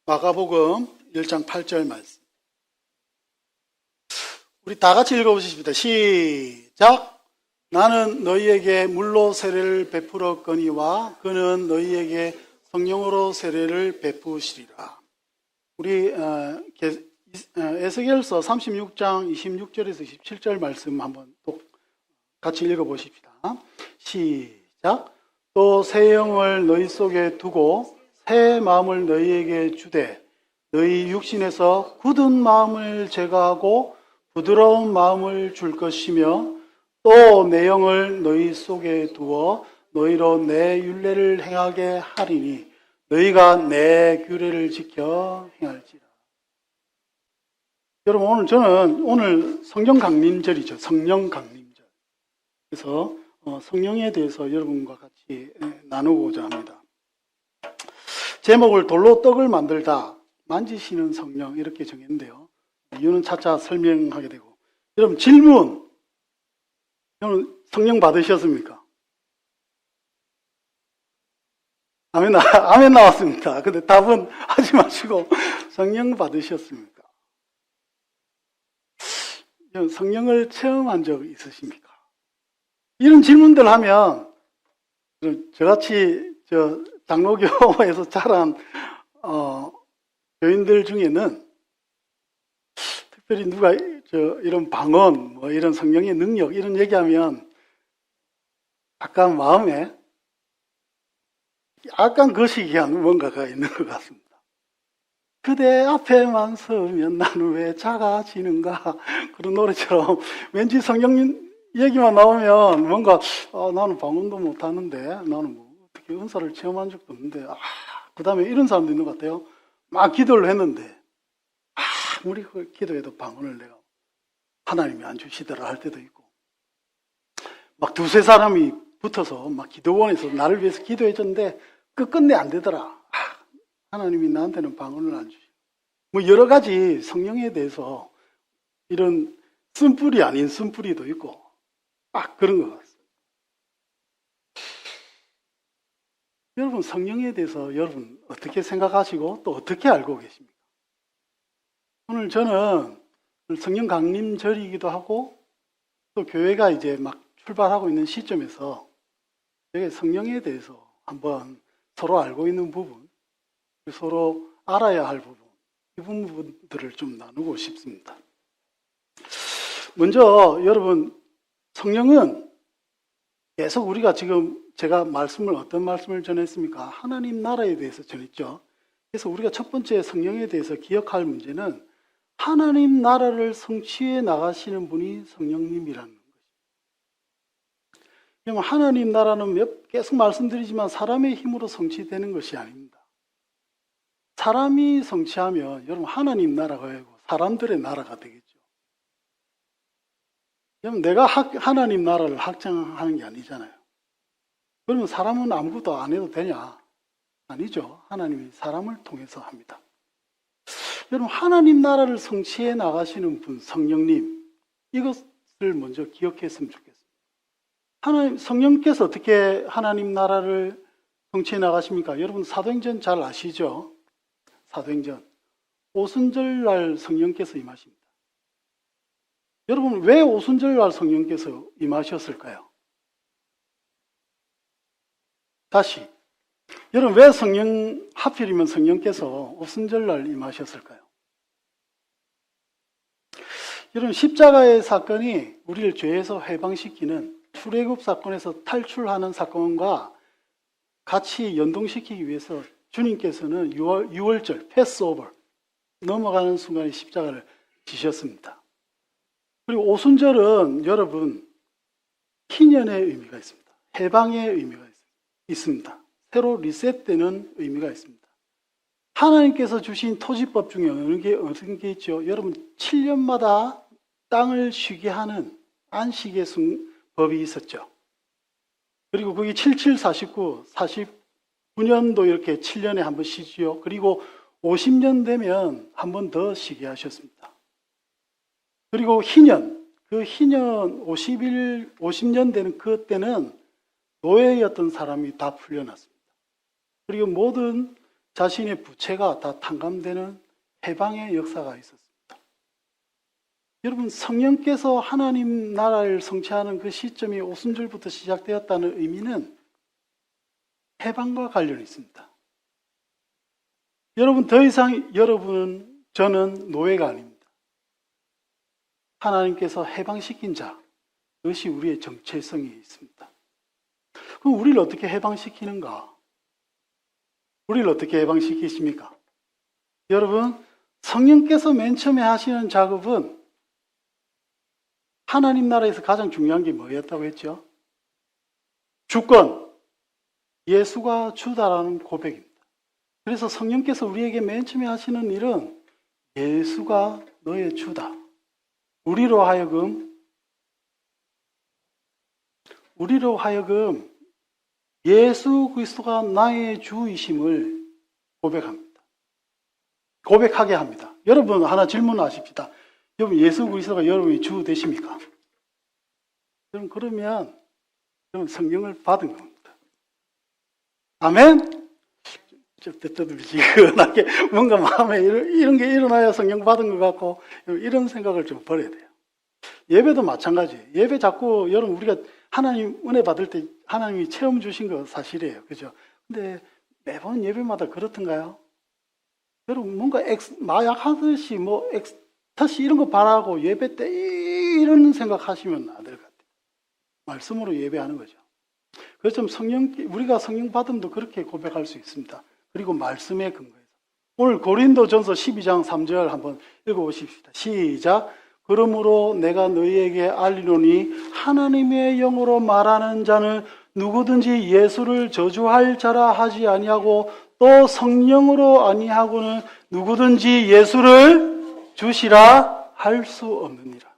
마가복음 1장 8절 말씀. 우리 다 같이 읽어보십니다. 시작. 나는 너희에게 물로 세례를 베풀었거니와 그는 너희에게 성령으로 세례를 베푸시리라. 우리 에스겔서 36장 26절에서 27절 말씀 한번 또 같이 읽어보십시다. 시작. 또 새 영을 너희 속에 두고 새 마음을 너희에게 주되 너희 육신에서 굳은 마음을 제거하고 부드러운 마음을 줄 것이며 또 내 영을 너희 속에 두어 너희로 내 율례를 행하게 하리니 너희가 내 규례를 지켜 행할지라. 여러분, 저는 오늘 성령 강림절이죠. 성령 강림절. 그래서 성령에 대해서 여러분과 같이 나누고자 합니다. 제목을 돌로 떡을 만들다 만지시는 성령 이렇게 정했는데요. 이유는 차차 설명하게 되고. 여러분, 질문. 여러분, 성령 받으셨습니까? 아멘 나왔습니다. 근데 답은 하지 마시고 성령 받으셨습니까? 성령을 체험한 적 있으십니까? 이런 질문들 하면 저같이 장로교에서 자란 교인들 중에는 특별히 누가 이런 방언, 이런 성령의 능력 이런 얘기하면 약간 마음에 약간 거시기한 뭔가가 있는 것 같습니다. 그대 앞에만 서면 나는 왜 작아지는가 그런 노래처럼 왠지 성령 얘기만 나오면 뭔가 나는 방언도 못하는데 나는 뭐 어떻게 은사를 체험한 적도 없는데 그 다음에 이런 사람도 있는 것 같아요. 막 기도를 했는데 아무리 기도해도 방언을 내가 하나님이 안 주시더라 할 때도 있고 막 두세 사람이 붙어서 막 기도원에서 나를 위해서 기도해 줬는데 끝끝내 안 되더라. 하나님이 나한테는 방언을 안 주시고 뭐 여러 가지 성령에 대해서 이런 쓴뿌리 아닌 쓴뿌리도 있고 그런 것 같습니다. 여러분, 성령에 대해서 여러분 어떻게 생각하시고 또 어떻게 알고 계십니까? 오늘 저는 성령 강림절이기도 하고 또 교회가 이제 막 출발하고 있는 시점에서 성령에 대해서 한번 서로 알고 있는 부분, 서로 알아야 할 부분, 이 부분들을 좀 나누고 싶습니다. 먼저 여러분, 성령은 계속 우리가 지금 제가 어떤 말씀을 전했습니까? 하나님 나라에 대해서 전했죠. 그래서 우리가 첫 번째 성령에 대해서 기억할 문제는 하나님 나라를 성취해 나가시는 분이 성령님이라는 것입니다. 하나님 나라는 계속 말씀드리지만 사람의 힘으로 성취되는 것이 아닙니다. 사람이 성취하면 여러분 하나님 나라가 아니고 사람들의 나라가 되겠죠. 여러분 내가 하나님 나라를 확장하는 게 아니잖아요. 그러면 사람은 아무것도 안 해도 되냐? 아니죠. 하나님이 사람을 통해서 합니다. 여러분 하나님 나라를 성취해 나가시는 분 성령님 이것을 먼저 기억했으면 좋겠습니다. 성령께서 어떻게 하나님 나라를 성취해 나가십니까? 여러분 사도행전 잘 아시죠? 사도행전 오순절날 성령께서 임하십니다. 여러분 왜 오순절날 성령께서 임하셨을까요? 다시 여러분 왜 하필이면 성령께서 오순절날 임하셨을까요? 여러분 십자가의 사건이 우리를 죄에서 해방시키는 출애굽 사건에서 탈출하는 사건과 같이 연동시키기 위해서 주님께서는 6월절 패스오버 넘어가는 순간에 십자가를 지셨습니다. 그리고 오순절은 여러분 희년의 의미가 있습니다. 해방의 의미가 있습니다. 새로 리셋되는 의미가 있습니다. 하나님께서 주신 토지법 중에 어느 게 있죠? 여러분 7년마다 땅을 쉬게 하는 안식의 법이 있었죠. 그리고 그게 77, 49년도 이렇게 7년에 한 번 쉬지요. 그리고 50년 되면 한 번 더 쉬게 하셨습니다. 그리고 희년, 그 희년 50년 되는 그때는 노예였던 사람이 다 풀려났습니다. 그리고 모든 자신의 부채가 다 탕감되는 해방의 역사가 있었습니다. 여러분, 성령께서 하나님 나라를 성취하는 그 시점이 오순절부터 시작되었다는 의미는 해방과 관련이 있습니다. 여러분, 더 이상 저는 노예가 아닙니다. 하나님께서 해방시킨 자, 그것이 우리의 정체성이 있습니다. 그럼 우리를 어떻게 해방시키는가? 우리를 어떻게 해방시키십니까? 여러분, 성령께서 맨 처음에 하시는 작업은 하나님 나라에서 가장 중요한 게 뭐였다고 했죠? 주권, 예수가 주다라는 고백입니다. 그래서 성령께서 우리에게 맨 처음에 하시는 일은 예수가 너의 주다. 우리로 하여금 예수 그리스도가 나의 주이심을 고백합니다. 고백하게 합니다. 여러분 하나 질문하십시다. 여러분 예수 그리스도가 여러분의 주 되십니까? 그러면 성령을 받은 겁니다. 아멘? 뜨뜻미지근하게 뭔가 마음에 이런 게 일어나야 성령 받은 것 같고 이런 생각을 좀 버려야 돼요. 예배도 마찬가지. 예배 자꾸 여러분 우리가 하나님 은혜 받을 때 하나님이 체험 주신 거 사실이에요. 그죠? 근데 매번 예배마다 그렇던가요? 여러분 뭔가 마약 하듯이 뭐 엑스타시 이런 거 바라고 예배 때 이런 생각하시면 안 될 것 같아요. 말씀으로 예배하는 거죠. 그래서 우리가 성령 받음도 그렇게 고백할 수 있습니다. 그리고 말씀에 근거해서. 오늘 고린도전서 12장 3절 한번 읽어보십시다. 시작. 그러므로 내가 너희에게 알리노니 하나님의 영으로 말하는 자는 누구든지 예수를 저주할 자라 하지 아니하고 또 성령으로 아니하고는 누구든지 예수를 주시라 할 수 없느니라.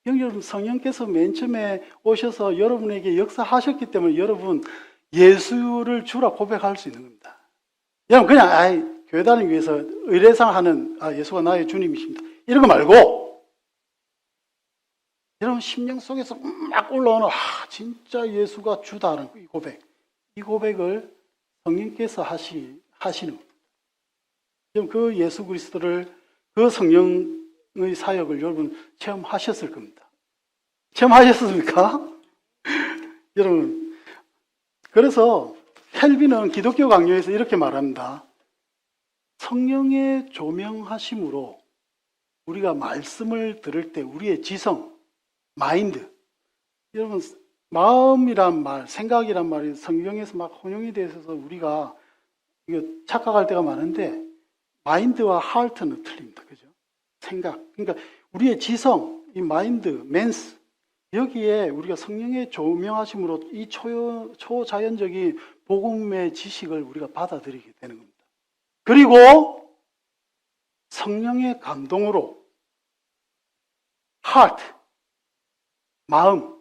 여러분 성령께서 맨 처음에 오셔서 여러분에게 역사하셨기 때문에 여러분 예수를 주라 고백할 수 있는 겁니다. 여러분 그냥 교회 다니기 위해서 의례상 하는 예수가 나의 주님이십니다. 이런 거 말고 여러분 심령 속에서 막 올라오는 진짜 예수가 주다는 이 고백. 이 고백을 성령께서 하시는 겁니다. 여러분 그 예수 그리스도를 그 성령의 사역을 여러분 체험하셨을 겁니다. 체험하셨습니까? 여러분 그래서 헬비는 기독교 강요에서 이렇게 말합니다. 성령의 조명하심으로 우리가 말씀을 들을 때 우리의 지성, 마인드, 여러분 마음이란 말, 생각이란 말이 성경에서 막 혼용이 되어 있어서 우리가 이거 착각할 때가 많은데 마인드와 하트는 틀립니다. 그죠? 생각. 그러니까 우리의 지성, 이 마인드, 맨스 여기에 우리가 성령의 조명하심으로 이 초자연적인 복음의 지식을 우리가 받아들이게 되는 겁니다. 그리고 성령의 감동으로 heart, 마음,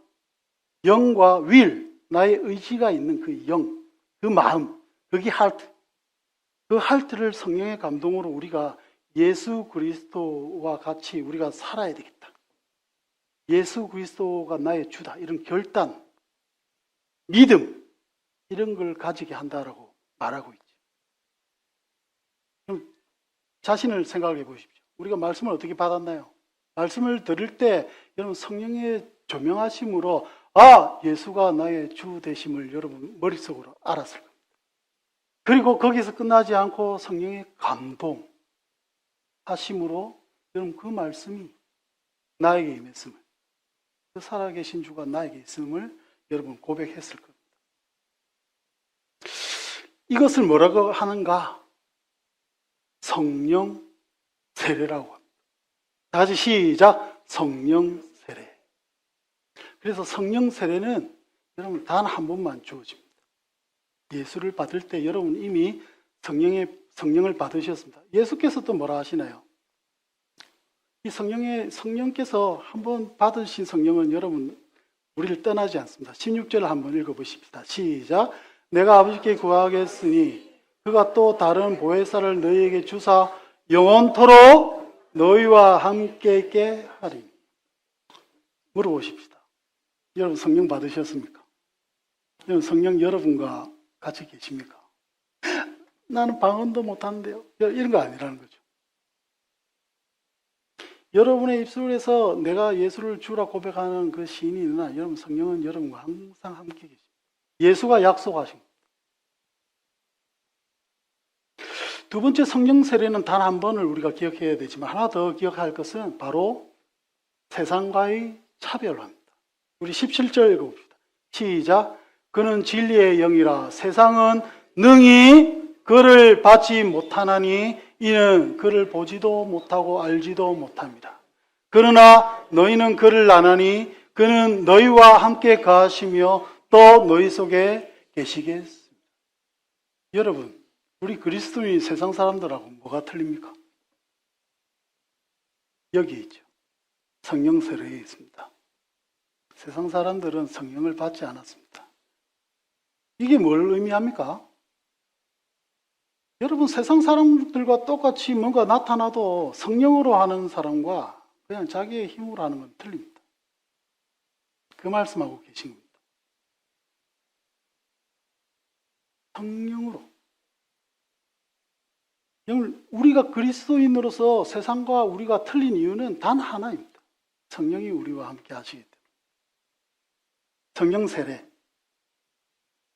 영과 will, 나의 의지가 있는 그 영, 그 마음, 그게 heart. 그 heart를 성령의 감동으로 우리가 예수 그리스도와 같이 우리가 살아야 되겠다. 예수 그리스도가 나의 주다. 이런 결단, 믿음 이런 걸 가지게 한다라고 말하고 있죠. 그럼 자신을 생각해 보십시오. 우리가 말씀을 어떻게 받았나요? 말씀을 들을 때 여러분 성령의 조명하심으로 예수가 나의 주 되심을 여러분 머릿속으로 알았을 겁니다. 그리고 거기서 끝나지 않고 성령의 감동하심으로 여러분 그 말씀이 나에게 임했음을, 그 살아계신 주가 나에게 있음을 여러분 고백했을 겁니다. 이것을 뭐라고 하는가? 성령 세례라고 합니다. 다시 시작. 성령 세례. 그래서 성령 세례는 여러분 단 한 번만 주어집니다. 예수를 받을 때 여러분 이미 성령을 받으셨습니다. 예수께서 또 뭐라 하시나요? 이 성령께서 한번 받으신 성령은 여러분 우리를 떠나지 않습니다. 16절을 한번 읽어보십시다. 시작. 내가 아버지께 구하겠으니 그가 또 다른 보혜사를 너희에게 주사 영원토록 너희와 함께 있게 하리니. 물어보십시다. 여러분 성령 받으셨습니까? 여러분 성령 여러분과 같이 계십니까? 나는 방언도 못하는데요. 이런 거 아니라는 거죠. 여러분의 입술에서 내가 예수를 주라 고백하는 그 시인이 있나, 여러분 성령은 여러분과 항상 함께 계십니다. 예수가 약속하신 겁니다. 두 번째 성령 세례는 단 한 번을 우리가 기억해야 되지만 하나 더 기억할 것은 바로 세상과의 차별화입니다. 우리 17절 읽어봅시다. 시작. 그는 진리의 영이라 세상은 능히 그를 받지 못하나니 이는 그를 보지도 못하고 알지도 못합니다. 그러나 너희는 그를 아나니 그는 너희와 함께 거하시며 또 너희 속에 계시겠습니다. 여러분, 우리 그리스도인이 세상 사람들하고 뭐가 틀립니까? 여기 있죠. 성령 세례에 있습니다. 세상 사람들은 성령을 받지 않았습니다. 이게 뭘 의미합니까? 여러분, 세상 사람들과 똑같이 뭔가 나타나도 성령으로 하는 사람과 그냥 자기의 힘으로 하는 건 틀립니다. 그 말씀하고 계신 겁니다. 성령으로. 우리가 그리스도인으로서 세상과 우리가 틀린 이유는 단 하나입니다. 성령이 우리와 함께 하시기 때문에. 성령 세례.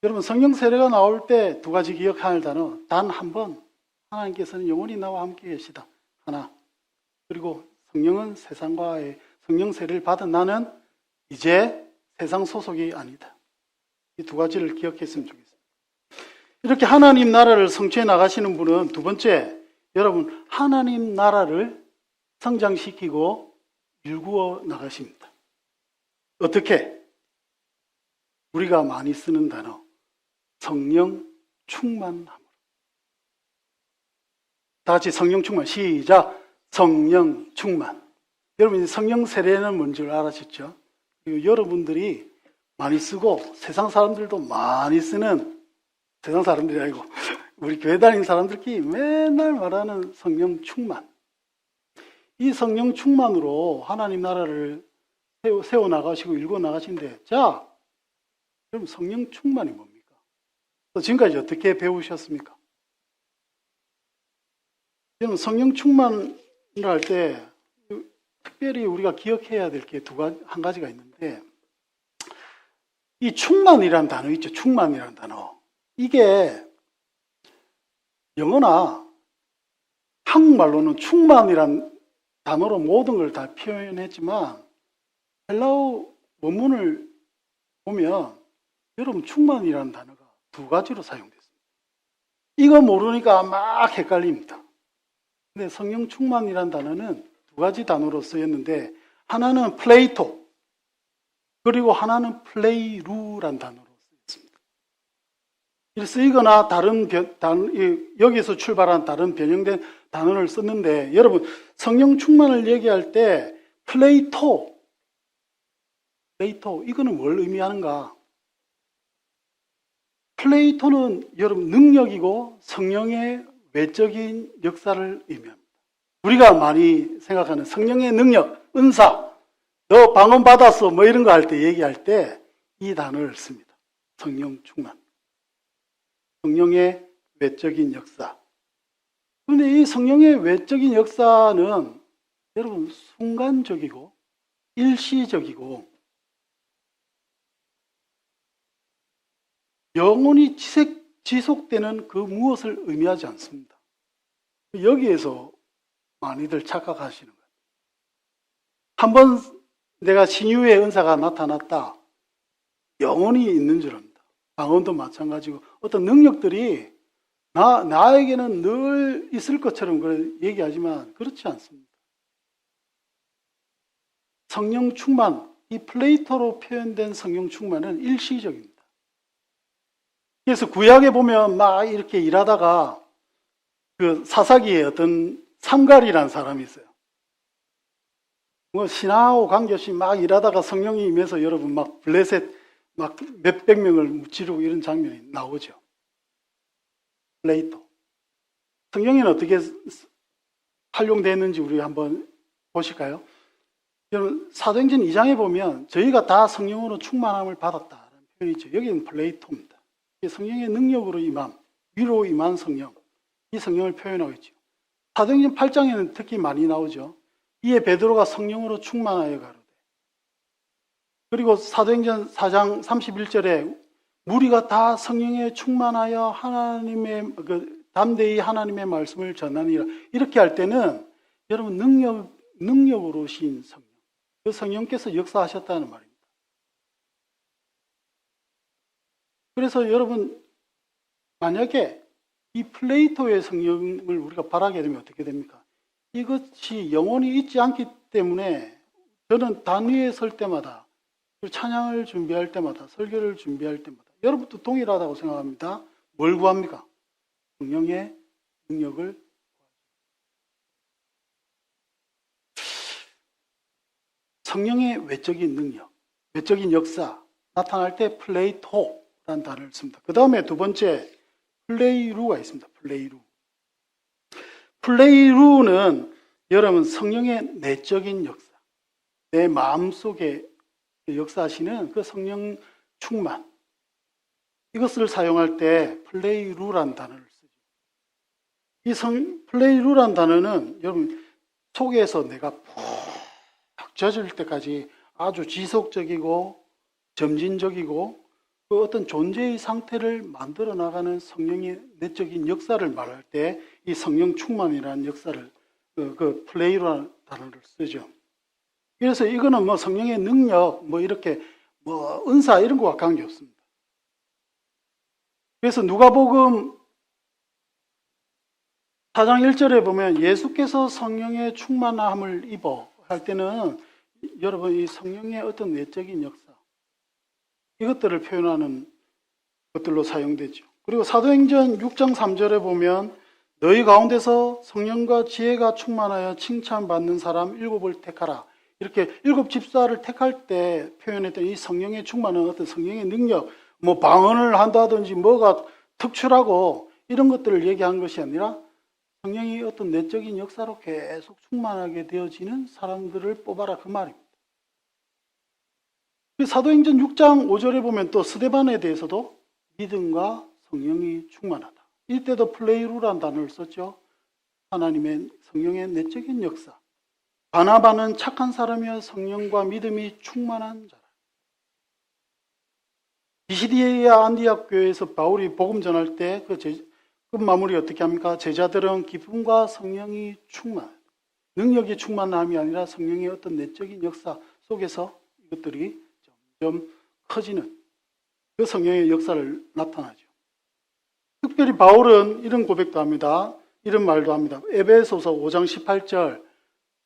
여러분, 성령 세례가 나올 때 두 가지 기억할 단어. 단 한 번, 하나님께서는 영원히 나와 함께 계시다. 하나. 그리고 성령은 세상과의 성령 세례를 받은 나는 이제 세상 소속이 아니다. 이 두 가지를 기억했으면 좋겠습니다. 이렇게 하나님 나라를 성취해 나가시는 분은 두 번째, 여러분, 하나님 나라를 성장시키고 일구어 나가십니다. 어떻게? 우리가 많이 쓰는 단어, 성령 충만함으로. 다 같이 성령 충만, 시작. 성령 충만. 여러분, 성령 세례는 뭔 줄 알아셨죠? 여러분들이 많이 쓰고 세상 사람들도 많이 쓰는, 세상 사람들이 아니고 우리 교회 다니는 사람들끼리 맨날 말하는 성령 충만. 이 성령 충만으로 하나님 나라를 세워나가시고 일궈나가시는데, 자, 그럼 성령 충만이 뭡니까? 지금까지 어떻게 배우셨습니까? 저는 성령 충만을 할 때 특별히 우리가 기억해야 될 게 한 가지가 있는데, 이 충만이라는 단어 있죠. 충만이라는 단어. 이게 영어나 한국말로는 충만이란 단어로 모든 걸 다 표현했지만 헬라어 원문을 보면 여러분 충만이라는 단어가 두 가지로 사용됐습니다. 이거 모르니까 막 헷갈립니다. 근데 성령 충만이라는 단어는 두 가지 단어로 쓰였는데 하나는 플레이토 그리고 하나는 플레이루란 단어로 쓰였습니다. 쓰이거나 여기서 출발한 다른 변형된 단어를 썼는데 여러분 성령 충만을 얘기할 때 플레이토 이거는 뭘 의미하는가? 플레이토는 여러분 능력이고 성령의 외적인 역사를 의미합니다. 우리가 많이 생각하는 성령의 능력, 은사, 너 방언 받았어 뭐 이런 거 할 때 얘기할 때 이 단어를 씁니다. 성령 충만. 성령의 외적인 역사. 그런데 이 성령의 외적인 역사는 여러분 순간적이고 일시적이고 영원히 지속되는 그 무엇을 의미하지 않습니다. 여기에서 많이들 착각하시는 거예요. 한번 내가 신유의 은사가 나타났다. 영원히 있는 줄 압니다. 방언도 마찬가지고 어떤 능력들이 나에게는 늘 있을 것처럼 얘기하지만 그렇지 않습니다. 성령 충만, 이 플레이토로 표현된 성령 충만은 일시적입니다. 그래서 구약에 보면 막 이렇게 일하다가 그 사사기에 어떤 삼갈이라는 사람이 있어요. 뭐 신하하고 관계없이 막 일하다가 성령이 임해서 여러분 막 블레셋 막 몇백 명을 무찌르고 이런 장면이 나오죠. 플레이토. 성령에는 어떻게 활용되었는지 우리 한번 보실까요? 여러분 사도행전 2장에 보면 저희가 다 성령으로 충만함을 받았다라는 표현이 있죠. 여기는 플레이토입니다. 성령의 능력으로 임함, 위로 임한 성령. 이 성령을 표현하고 있죠. 사도행전 8장에는 특히 많이 나오죠. 이에 베드로가 성령으로 충만하여 가로되. 그리고 사도행전 4장 31절에 무리가 다 성령에 충만하여 하나님의 담대히 하나님의 말씀을 전하니라. 이렇게 할 때는 여러분 능력으로 신 성령, 그 성령께서 역사하셨다는 말입니다. 그래서 여러분 만약에 이 플레이토의 성령을 우리가 바라게 되면 어떻게 됩니까? 이것이 영원히 있지 않기 때문에 저는 단위에 설 때마다 찬양을 준비할 때마다 설교를 준비할 때마다 여러분도 동일하다고 생각합니다. 뭘 구합니까? 성령의 능력을. 성령의 외적인 능력, 외적인 역사 나타날 때 플레이토라는 단어를 씁니다. 그 다음에 두 번째 플레이루가 있습니다. 플레이루는 여러분 성령의 내적인 역사, 내 마음속에 역사하시는 그 성령 충만, 이것을 사용할 때 플레이루란 단어를 쓰죠. 이 플레이루란 단어는 여러분 속에서 내가 푹 젖을 때까지 아주 지속적이고 점진적이고 그 어떤 존재의 상태를 만들어 나가는 성령의 내적인 역사를 말할 때 이 성령 충만이라는 역사를 그 플레이루라는 단어를 쓰죠. 그래서 이거는 뭐 성령의 능력, 뭐 이렇게 뭐 은사 이런 거와 관계없습니다. 그래서 누가복음 4장 1절에 보면 예수께서 성령의 충만함을 입어 할 때는 여러분 이 성령의 어떤 내적인 역사 이것들을 표현하는 것들로 사용되죠. 그리고 사도행전 6장 3절에 보면 너희 가운데서 성령과 지혜가 충만하여 칭찬받는 사람 7을 택하라. 이렇게 7 집사를 택할 때 표현했던 이 성령의 충만한 어떤 성령의 능력, 뭐 방언을 한다든지 뭐가 특출하고 이런 것들을 얘기한 것이 아니라 성령이 어떤 내적인 역사로 계속 충만하게 되어지는 사람들을 뽑아라 그 말입니다. 사도행전 6장 5절에 보면 또 스데반에 대해서도 믿음과 성령이 충만하다. 이때도 플레이루란 단어를 썼죠. 하나님의 성령의 내적인 역사. 바나바는 착한 사람이여 성령과 믿음이 충만한 자라. 비시디아 안디옥 교회에서 바울이 복음 전할 때 그 마무리 어떻게 합니까? 제자들은 기쁨과 성령이 충만, 능력이 충만함이 아니라 성령의 어떤 내적인 역사 속에서 이것들이 점점 커지는 그 성령의 역사를 나타나죠. 특별히 바울은 이런 고백도 합니다. 이런 말도 합니다. 에베소서 5장 18절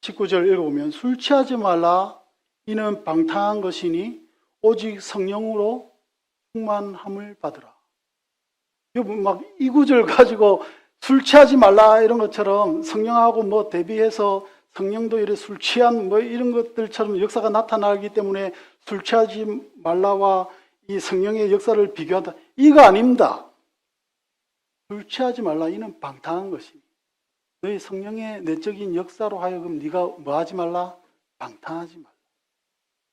19절 읽어보면 술 취하지 말라 이는 방탕한 것이니 오직 성령으로 충만함을 받으라. 막 이 구절 가지고 술 취하지 말라 이런 것처럼 성령하고 뭐 대비해서 성령도 이래 술 취한 뭐 이런 것들처럼 역사가 나타나기 때문에 술 취하지 말라와 이 성령의 역사를 비교한다. 이거 아닙니다. 술 취하지 말라 이는 방탕한 것이니 너희 성령의 내적인 역사로 하여금 네가 뭐 하지 말라? 방탕하지 말라.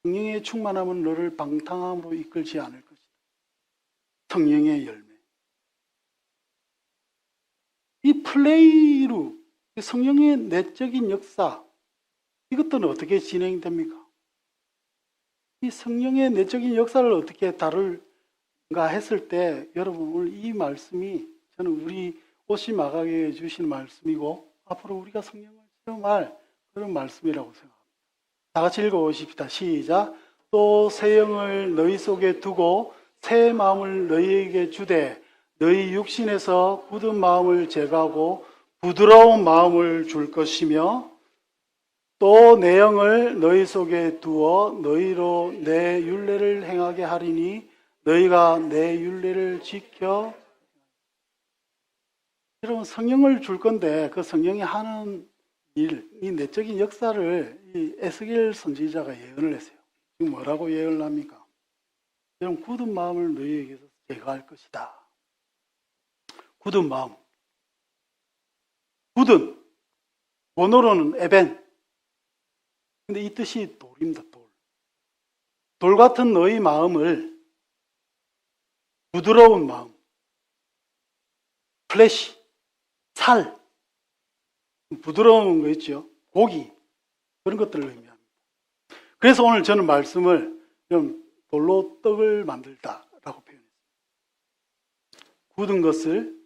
성령의 충만함은 너를 방탕함으로 이끌지 않을 것이다. 성령의 열매. 이 플레이루, 성령의 내적인 역사, 이것들은 어떻게 진행됩니까? 이 성령의 내적인 역사를 어떻게 다룰까 했을 때 여러분 오늘 이 말씀이 저는 우리 오시 마가에 주신 말씀이고 앞으로 우리가 성령을 체험할 그런 말씀이라고 생각합니다. 다 같이 읽어보십시다. 시작. 또 새 영을 너희 속에 두고 새 마음을 너희에게 주되 너희 육신에서 굳은 마음을 제거하고 부드러운 마음을 줄 것이며 또 내 영을 너희 속에 두어 너희로 내 율례를 행하게 하리니 너희가 내 율례를 지켜. 여러분 성령을 줄 건데 그 성령이 하는 일, 이 내적인 역사를 이 에스겔 선지자가 예언을 했어요. 지금 뭐라고 예언을 합니까? 여러분 굳은 마음을 너희에게서 제거할 것이다. 굳은 마음. 굳은 원어로는 에벤. 근데 이 뜻이 돌입니다. 돌 같은 너희 마음을 부드러운 마음, 플래시, 살, 부드러운 거 있죠. 고기, 그런 것들을 의미합니다. 그래서 오늘 저는 말씀을 돌로 떡을 만들다라고 표현했습니다. 굳은 것을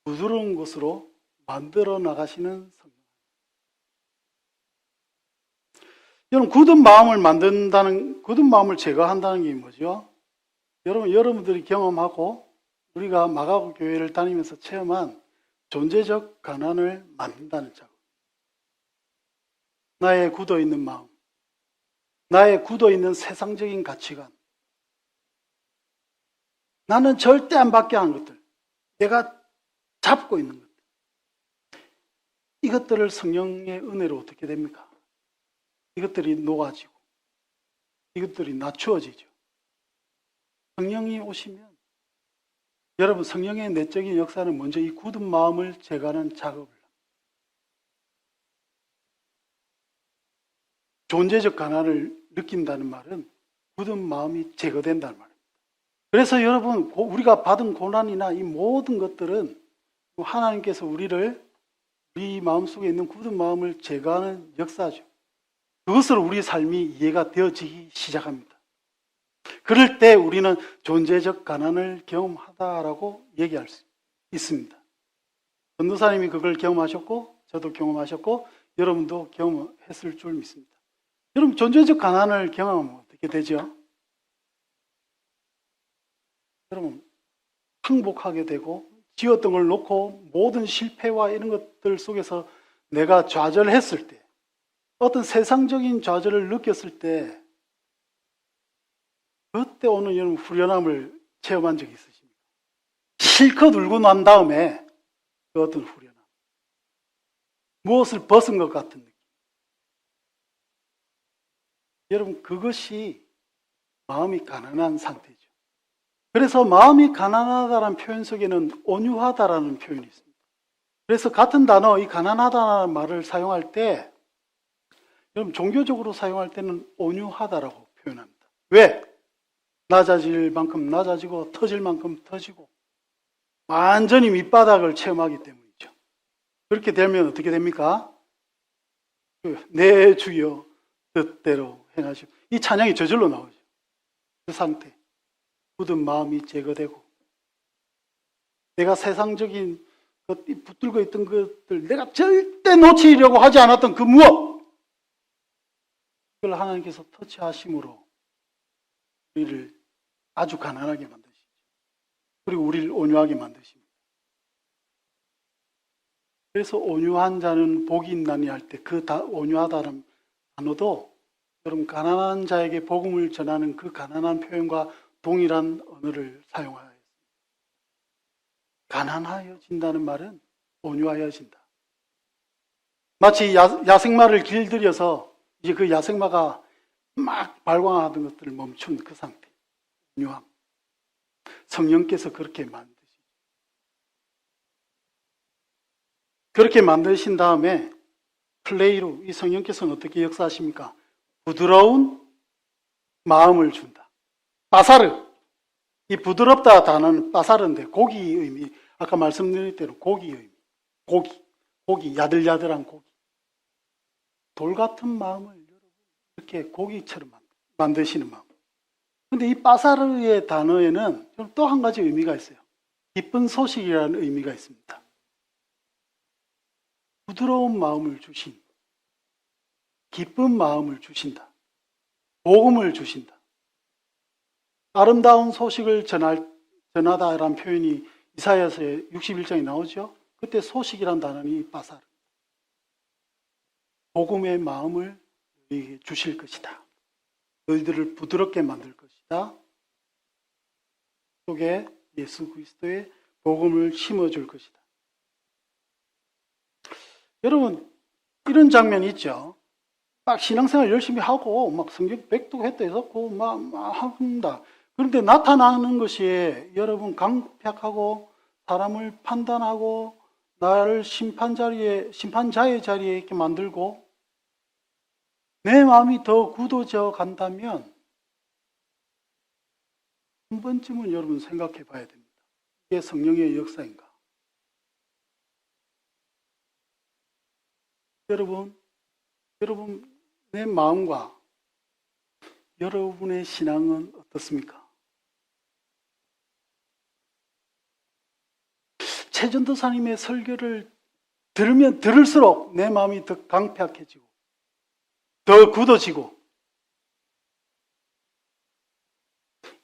부드러운 것으로 만들어 나가시는 성령. 여러분, 굳은 마음을 제거한다는 게 뭐죠? 여러분들이 경험하고 우리가 마가고 교회를 다니면서 체험한 존재적 가난을 만든다는 작업. 나의 굳어 있는 마음, 나의 굳어 있는 세상적인 가치관, 나는 절대 안 받게 하는 것들, 내가 잡고 있는 것들, 이것들을 성령의 은혜로 어떻게 됩니까? 이것들이 녹아지고 이것들이 낮추어지죠. 성령이 오시면 여러분, 성령의 내적인 역사는 먼저 이 굳은 마음을 제거하는 작업을 합니다. 존재적 가난을 느낀다는 말은 굳은 마음이 제거된다는 말입니다. 그래서 여러분, 우리가 받은 고난이나 이 모든 것들은 하나님께서 우리 마음속에 있는 굳은 마음을 제거하는 역사죠. 그것으로 우리 삶이 이해가 되어지기 시작합니다. 그럴 때 우리는 존재적 가난을 경험하다라고 얘기할 수 있습니다. 전도사님이 그걸 경험하셨고, 저도 경험하셨고, 여러분도 경험했을 줄 믿습니다. 여러분, 존재적 가난을 경험하면 어떻게 되죠? 여러분, 항복하게 되고, 지었던 걸 놓고 모든 실패와 이런 것들 속에서 내가 좌절했을 때, 어떤 세상적인 좌절을 느꼈을 때, 그때 오는 여러분 후련함을 체험한 적이 있으십니까? 실컷 울고 난 다음에 그 어떤 후련함, 무엇을 벗은 것 같은 느낌. 여러분, 그것이 마음이 가난한 상태죠. 그래서 마음이 가난하다는 표현 속에는 온유하다라는 표현이 있습니다. 그래서 같은 단어, 이 가난하다는 말을 사용할 때, 여러분, 종교적으로 사용할 때는 온유하다라고 표현합니다. 왜? 낮아질 만큼 낮아지고 터질 만큼 터지고 완전히 밑바닥을 체험하기 때문이죠. 그렇게 되면 어떻게 됩니까? 내 주여 뜻대로 행하시오. 이 찬양이 저절로 나오죠. 그 상태, 굳은 마음이 제거되고 내가 세상적인 붙들고 있던 것들, 내가 절대 놓치려고 하지 않았던 그 무엇, 그걸 하나님께서 터치하심으로 우리를 아주 가난하게 만드시죠. 그리고 우리를 온유하게 만드십니다. 그래서 온유한 자는 복이 있나니 할 때 그 온유하다는 단어도 여러분, 가난한 자에게 복음을 전하는 그 가난한 표현과 동일한 언어를 사용하였습니다. 가난하여진다는 말은 온유하여진다. 마치 야생마를 길들여서 이제 그 야생마가 막 발광하던 것들을 멈춘 그 상태. 온유함. 성령께서 그렇게 만드시죠. 그렇게 만드신 다음에 플레이로 이 성령께서는 어떻게 역사하십니까? 부드러운 마음을 준다. 빠사르. 이 부드럽다 단어는 빠사르인데 고기의 의미, 아까 말씀드린 대로 고기의 의미. 고기, 야들야들한 고기. 돌 같은 마음을 이렇게 고기처럼 만드시는 마음. 근데 이 빠사르의 단어에는 또 한 가지 의미가 있어요. 기쁜 소식이라는 의미가 있습니다. 부드러운 마음을 주신, 기쁜 마음을 주신다. 복음을 주신다. 아름다운 소식을 전하다라는 표현이 이사야서의 61장에 나오죠. 그때 소식이란 단어는 이 빠사르. 복음의 마음을 너희에게 주실 것이다. 너희들을 부드럽게 만들 것이다. 속에 예수 그리스도의 복음을 심어줄 것이다. 여러분, 이런 장면이 있죠. 막 신앙생활 열심히 하고 막 성경 백독했다 해서 막 한다. 그런데 나타나는 것이 여러분 강팍하고 사람을 판단하고 나를 심판자의 자리에 이렇게 만들고 내 마음이 더 굳어져 간다면 한 번쯤은 여러분 생각해 봐야 됩니다. 이게 성령의 역사인가? 여러분의 마음과 여러분의 신앙은 어떻습니까? 최전도사님의 설교를 들으면 들을수록 내 마음이 더 강팍해지고 더 굳어지고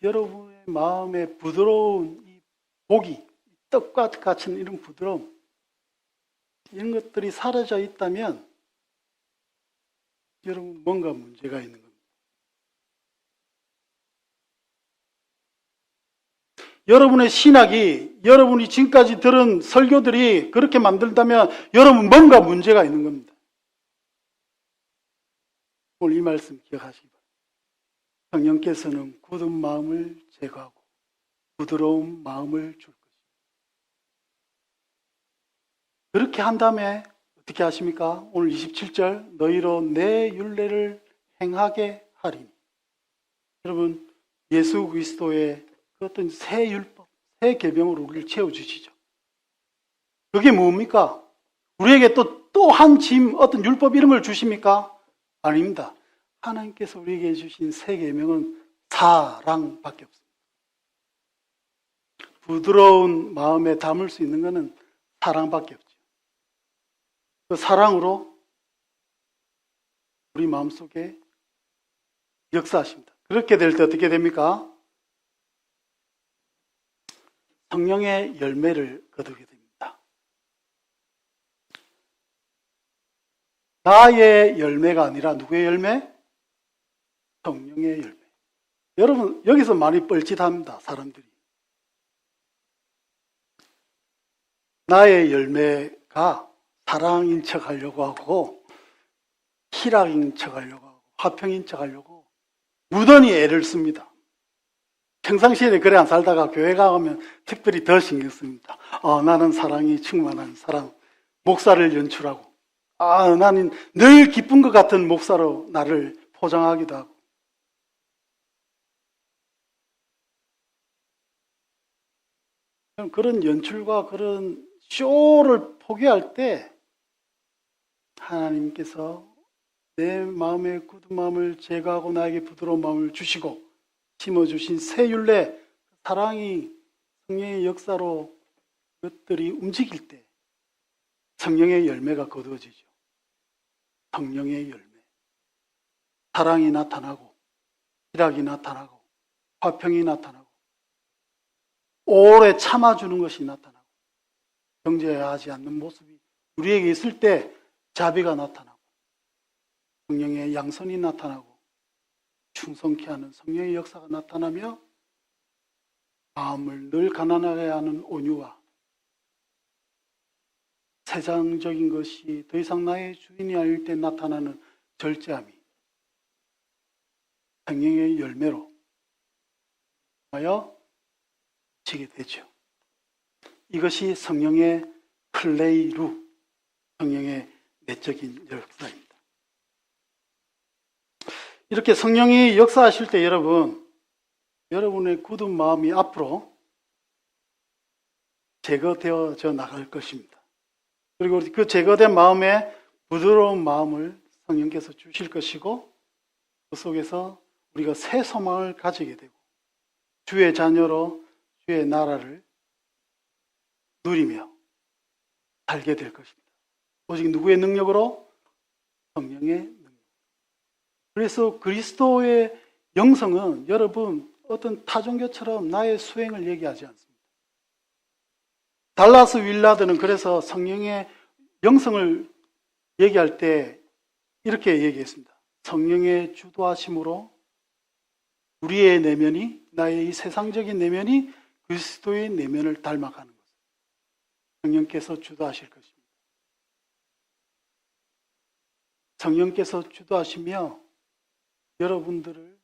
여러분의 마음에 부드러운 이 복이 떡과 같은 이런 부드러움 이런 것들이 사라져 있다면 여러분 뭔가 문제가 있는 겁니다. 여러분의 신학이 여러분이 지금까지 들은 설교들이 그렇게 만들다면 여러분 뭔가 문제가 있는 겁니다. 오늘 이 말씀 기억하시기 바랍니다. 성령께서는 굳은 마음을 제거하고 부드러운 마음을 줄 것입니다. 그렇게 한 다음에 어떻게 하십니까? 오늘 27절 너희로 내 율례를 행하게 하리니. 여러분 예수 그리스도의 그 어떤 새 율법, 새 계명으로 우리를 채워주시죠. 그게 뭡니까? 우리에게 또 한 짐, 어떤 율법 이런 걸 주십니까? 아닙니다. 하나님께서 우리에게 주신 새 계명은 사랑밖에 없습니다. 부드러운 마음에 담을 수 있는 것은 사랑밖에 없죠. 그 사랑으로 우리 마음속에 역사하십니다. 그렇게 될 때 어떻게 됩니까? 성령의 열매를 거두게 됩니다. 나의 열매가 아니라 누구의 열매? 성령의 열매. 여러분 여기서 많이 뻘짓합니다. 사람들이. 나의 열매가 사랑인 척 하려고 하고 희락인 척 하려고 하고 화평인 척 하려고 무던히 애를 씁니다. 평상시에 그래 안 살다가 교회 가면 특별히 더 신경 씁니다. 나는 사랑이 충만한 사람, 목사를 연출하고 나는 늘 기쁜 것 같은 목사로 나를 포장하기도 하고 그런 연출과 그런 쇼를 포기할 때 하나님께서 내 마음의 굳은 마음을 제거하고 나에게 부드러운 마음을 주시고 심어주신 새 율례, 사랑이 성령의 역사로 그것들이 움직일 때 성령의 열매가 거두어지죠. 성령의 열매. 사랑이 나타나고 희락이 나타나고 화평이 나타나고 오래 참아주는 것이 나타나고 정죄하지 않는 모습이 우리에게 있을 때 자비가 나타나고 성령의 양선이 나타나고 충성케 하는 성령의 역사가 나타나며 마음을 늘 가난하게 하는 온유와 세상적인 것이 더 이상 나의 주인이 아닐 때 나타나는 절제함이 성령의 열매로 하여 지게 되죠. 이것이 성령의 클레이루, 성령의 내적인 역사입니다. 이렇게 성령이 역사하실 때 여러분의 굳은 마음이 앞으로 제거되어져 나갈 것입니다. 그리고 그 제거된 마음에 부드러운 마음을 성령께서 주실 것이고 그 속에서 우리가 새 소망을 가지게 되고 주의 자녀로 주의 나라를 누리며 살게 될 것입니다. 오직 누구의 능력으로? 성령의 능력. 그래서 그리스도의 영성은 여러분 어떤 타종교처럼 나의 수행을 얘기하지 않습니다. 달라스 윌라드는 그래서 성령의 영성을 얘기할 때 이렇게 얘기했습니다. 성령의 주도하심으로 우리의 내면이, 나의 이 세상적인 내면이 그리스도의 내면을 닮아가는 것. 성령께서 주도하실 것입니다. 성령께서 주도하시며 여러분들을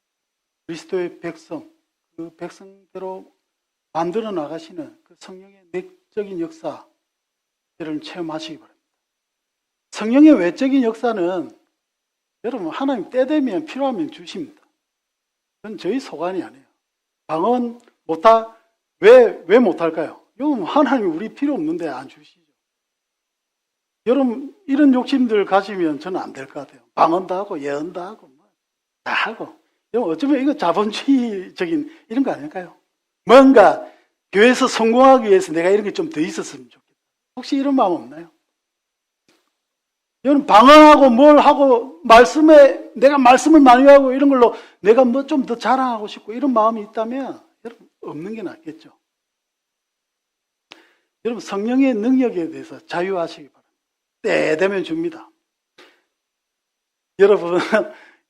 그리스도의 백성, 그 백성대로 만들어 나가시는 그 성령의 내적인 역사, 여러분 체험하시기 바랍니다. 성령의 외적인 역사는 여러분 하나님 때 되면 필요하면 주십니다. 그건 저희 소관이 아니에요. 방언 왜 못할까요? 이건 하나님이 우리 필요 없는데 안 주시죠. 여러분 이런 욕심들 가지면 저는 안 될 것 같아요. 방언도 하고 예언도 하고 다 하고. 여러분 어쩌면 이거 자본주의적인 이런 거 아닐까요? 뭔가 교회에서 성공하기 위해서 내가 이런 게 좀 더 있었으면 좋겠다. 혹시 이런 마음 없나요? 여러분 방언하고 뭘 하고 내가 말씀을 많이 하고 이런 걸로 내가 뭐 좀 더 자랑하고 싶고 이런 마음이 있다면 여러분 없는 게 낫겠죠. 여러분 성령의 능력에 대해서 자유하시기 바랍니다. 때 되면 줍니다.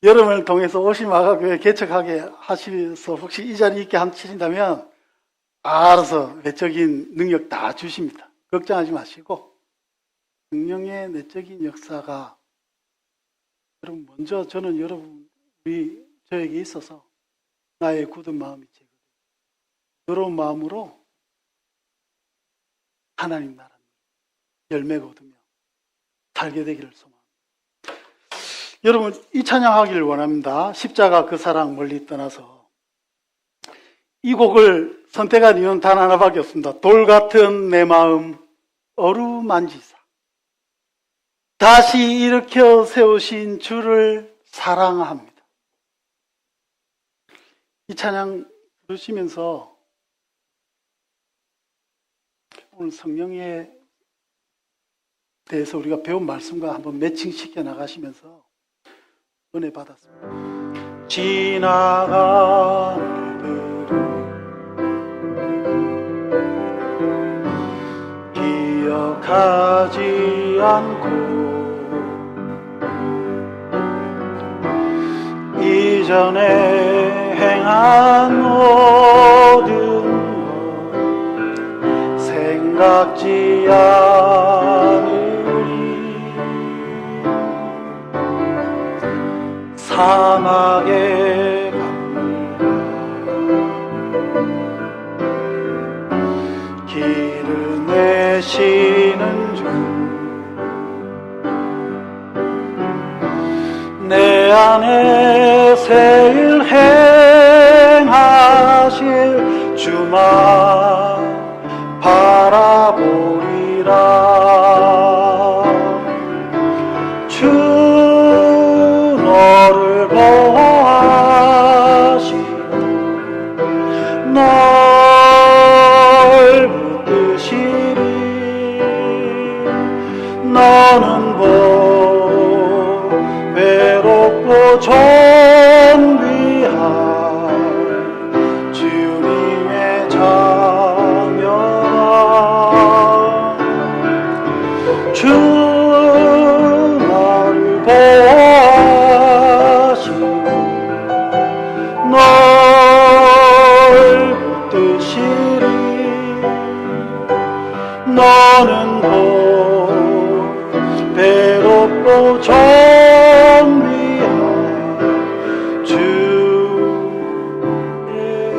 여러분을 통해서 오심아가교회 개척하게 하시면서 혹시 이 자리에 있게 하신다면 알아서 외적인 능력 다 주십니다. 걱정하지 마시고 성령의 내적인 역사가 여러분 먼저 저는 저에게 있어서 나의 굳은 마음이 제거되고 더러운 마음으로 하나님 나라 열매가 얻으며 살게 되기를 소망합니다. 여러분 이 찬양하기를 원합니다. 십자가 그 사랑 멀리 떠나서. 이 곡을 선택한 이유는 단 하나밖에 없습니다. 돌 같은 내 마음 어루만지사 다시 일으켜 세우신 주를 사랑합니다. 이 찬양 부르시면서 오늘 성령에 대해서 우리가 배운 말씀과 한번 매칭시켜 나가시면서 은혜 받았습니다. 지나간 일들을 기억하지 않고 이전에 행한 모든 것 생각지 않으리. 사막에 가물가 길을 내시는 주 내 안에 새 일 행하실 주만 바라보리라. 주 너를 보호하시고 널 붙드시리. 너는 외롭고 존귀한 주님의 자녀라. 주 너를 보호하시고 널 붙드시리. 너는 외롭고 존귀한 주의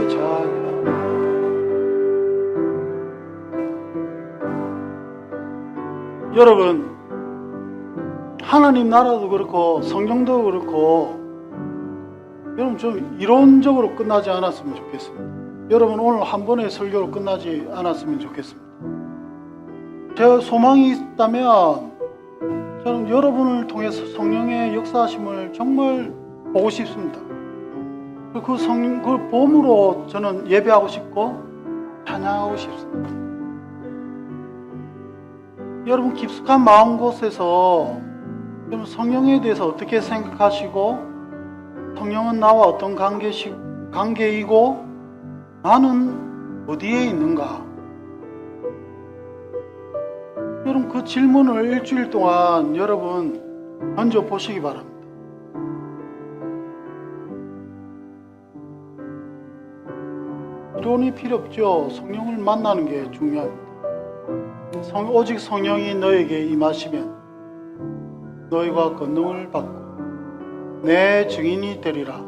자녀. 여러분 하나님 나라도 그렇고 성경도 그렇고 여러분 좀 이론적으로 끝나지 않았으면 좋겠습니다. 여러분 오늘 한 번의 설교로 끝나지 않았으면 좋겠습니다. 제가 소망이 있다면 저는 여러분을 통해서 성령의 역사하심을 정말 보고 싶습니다. 그걸 봄으로 저는 예배하고 싶고 찬양하고 싶습니다. 여러분 깊숙한 마음 곳에서 여러분 성령에 대해서 어떻게 생각하시고 성령은 나와 어떤 관계이고 나는 어디에 있는가? 여러분 그 질문을 일주일 동안 여러분 던져보시기 바랍니다. 이론이 필요 없죠. 성령을 만나는 게 중요합니다. 오직 성령이 너에게 임하시면 너희가 권능을 받고 내 증인이 되리라.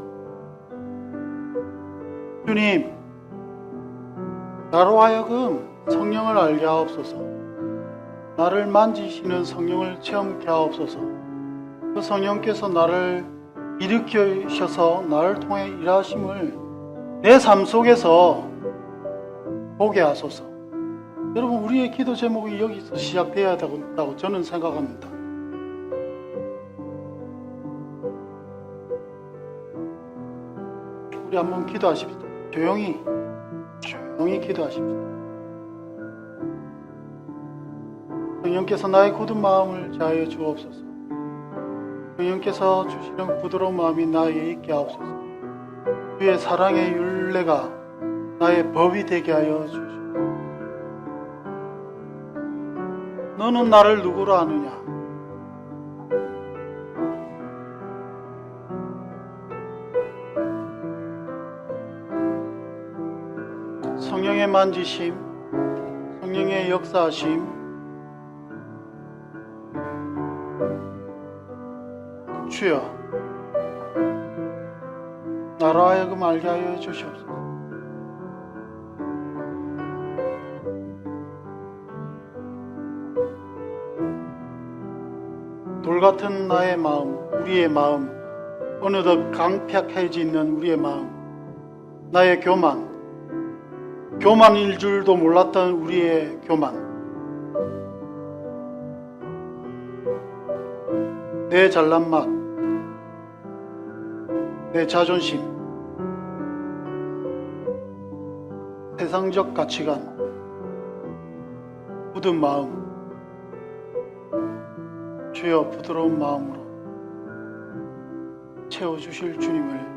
주님, 나로 하여금 성령을 알게 하옵소서. 나를 만지시는 성령을 체험케 하옵소서. 그 성령께서 나를 일으키셔서 나를 통해 일하심을 내 삶 속에서 보게 하소서. 여러분, 우리의 기도 제목이 여기서 시작돼야 된다고 저는 생각합니다. 우리 한번 기도하십시다. 조용히 기도하십시다. 성령께서 나의 굳은 마음을 자유해 주옵소서. 성령께서 주시는 부드러운 마음이 나에게 있게 하옵소서. 주의 사랑의 율례가 나의 법이 되게 하여 주시옵소서. 너는 나를 누구로 아느냐? 성령의 만지심, 성령의 역사하심, 주여, 나로 하여금 알게 하여 주시옵소서. 돌같은 나의 마음, 우리의 마음, 어느덧 강팍해지는 우리의 마음, 나의 교만일 줄도 몰랐던 우리의 교만, 내 잘난 맛, 내 자존심, 세상적 가치관, 굳은 마음, 주여 부드러운 마음으로 채워주실 주님을